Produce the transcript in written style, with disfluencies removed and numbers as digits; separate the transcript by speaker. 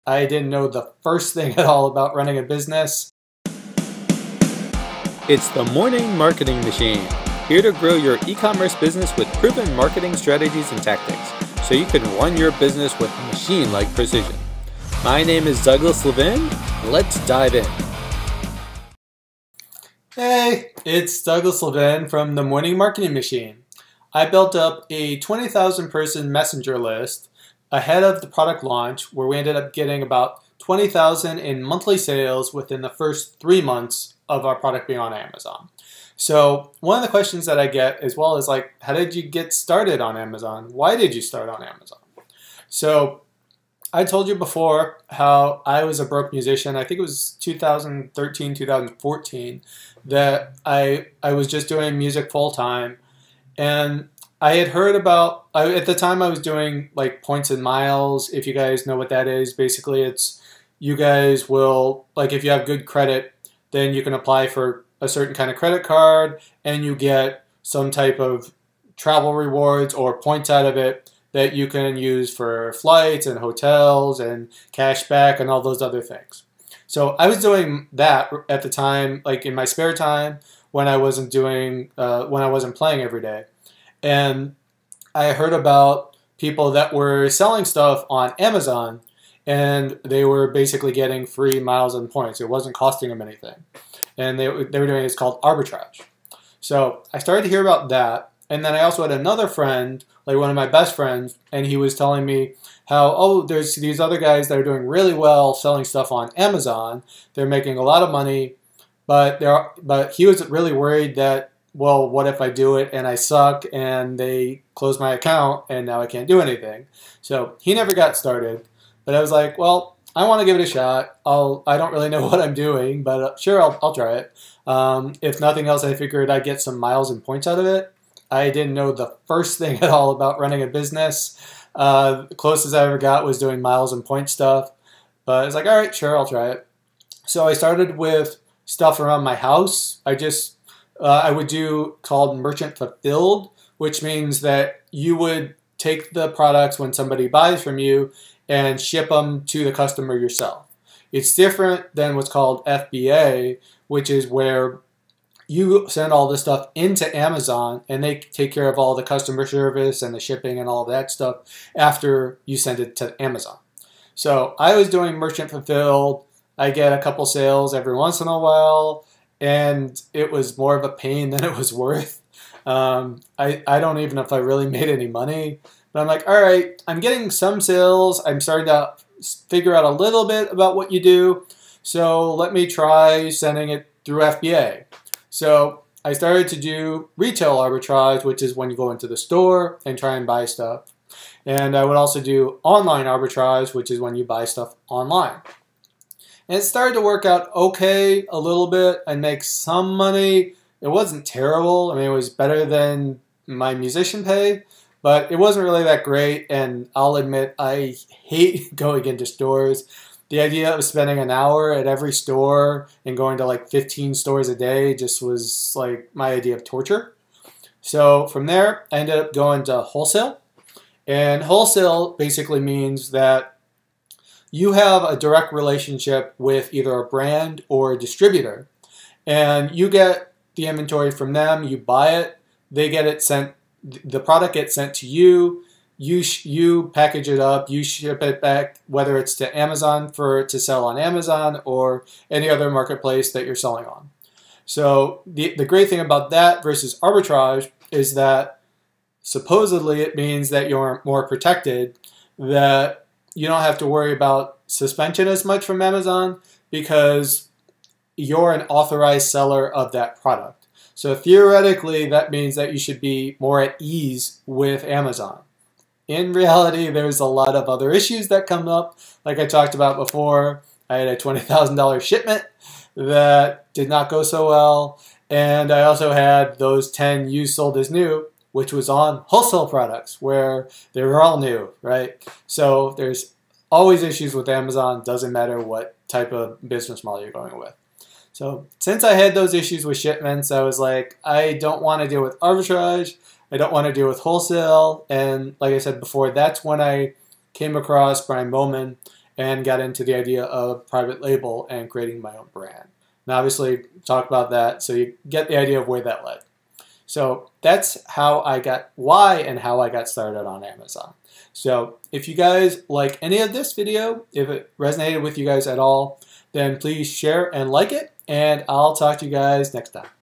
Speaker 1: I didn't know the first thing at all about running a business.
Speaker 2: It's the Morning Marketing Machine, here to grow your e-commerce business with proven marketing strategies and tactics, so you can run your business with machine-like precision. My name is Douglas Levin. Let's dive in.
Speaker 1: Hey, it's Douglas Levin from the Morning Marketing Machine. I built up a 20,000 person messenger list ahead of the product launch, where we ended up getting about 20,000 in monthly sales within the first 3 months of our product being on Amazon. So one of the questions that I get as well is like, how did you get started on Amazon? Why did you start on Amazon? So I told you before how I was a broke musician. I think it was 2013, 2014 that I was just doing music full time. And I had heard about, at the time I was doing like points and miles. If you guys know what that is, basically it's, you guys will, like if you have good credit, then you can apply for a certain kind of credit card and you get some type of travel rewards or points out of it that you can use for flights and hotels and cash back and all those other things. So I was doing that at the time, like in my spare time when I wasn't doing, when I wasn't playing every day. And I heard about people that were selling stuff on Amazon and they were basically getting free miles and points. It wasn't costing them anything. And they were doing, it's called arbitrage. So I started to hear about that. And then I also had another friend, like one of my best friends, and he was telling me how, oh, there's these other guys that are doing really well selling stuff on Amazon. They're making a lot of money, but he was really worried that, well, what if I do it and I suck and they close my account and now I can't do anything? So he never got started. But I was like, well, I want to give it a shot. I don't really know what I'm doing, but sure, I'll try it. If nothing else, I figured I'd get some miles and points out of it. I didn't know the first thing at all about running a business. The closest I ever got was doing miles and point stuff. But I was like, all right, sure, I'll try it. So I started with stuff around my house. I would do called merchant fulfilled, which means that you would take the products when somebody buys from you and ship them to the customer yourself. It's different than what's called FBA, which is where you send all this stuff into Amazon and they take care of all the customer service and the shipping and all of that stuff after you send it to Amazon. So I was doing merchant fulfilled. I get a couple sales every once in a while, and it was more of a pain than it was worth. I don't even know if I really made any money, but I'm like, all right, I'm getting some sales. I'm starting to figure out a little bit about what you do. So let me try sending it through FBA. So I started to do retail arbitrage, which is when you go into the store and try and buy stuff. And I would also do online arbitrage, which is when you buy stuff online. And it started to work out okay a little bit. I make some money. It wasn't terrible. I mean, it was better than my musician pay, but it wasn't really that great. And I'll admit, I hate going into stores. The idea of spending an hour at every store and going to like 15 stores a day just was like my idea of torture. So from there, I ended up going to wholesale. And wholesale basically means that you have a direct relationship with either a brand or a distributor. And you get the inventory from them, you buy it, they get it sent, the product gets sent to you. You package it up, you ship it back, whether it's to Amazon for it to sell on Amazon or any other marketplace that you're selling on. So the great thing about that versus arbitrage is that supposedly it means that you're more protected, that you don't have to worry about suspension as much from Amazon because you're an authorized seller of that product. So theoretically, that means that you should be more at ease with Amazon. In reality, there's a lot of other issues that come up. Like I talked about before, I had a $20,000 shipment that did not go so well. And I also had those 10 used sold as new, which was on wholesale products where they were all new, right? So there's always issues with Amazon. Doesn't matter what type of business model you're going with. So since I had those issues with shipments, I was like, I don't want to deal with arbitrage. I don't want to deal with wholesale. And like I said before, that's when I came across Brian Bowman and got into the idea of private label and creating my own brand. And obviously talk about that so you get the idea of where that led. So that's how I got, why and how I got started on Amazon. So if you guys like any of this video, if it resonated with you guys at all, then please share and like it, and I'll talk to you guys next time.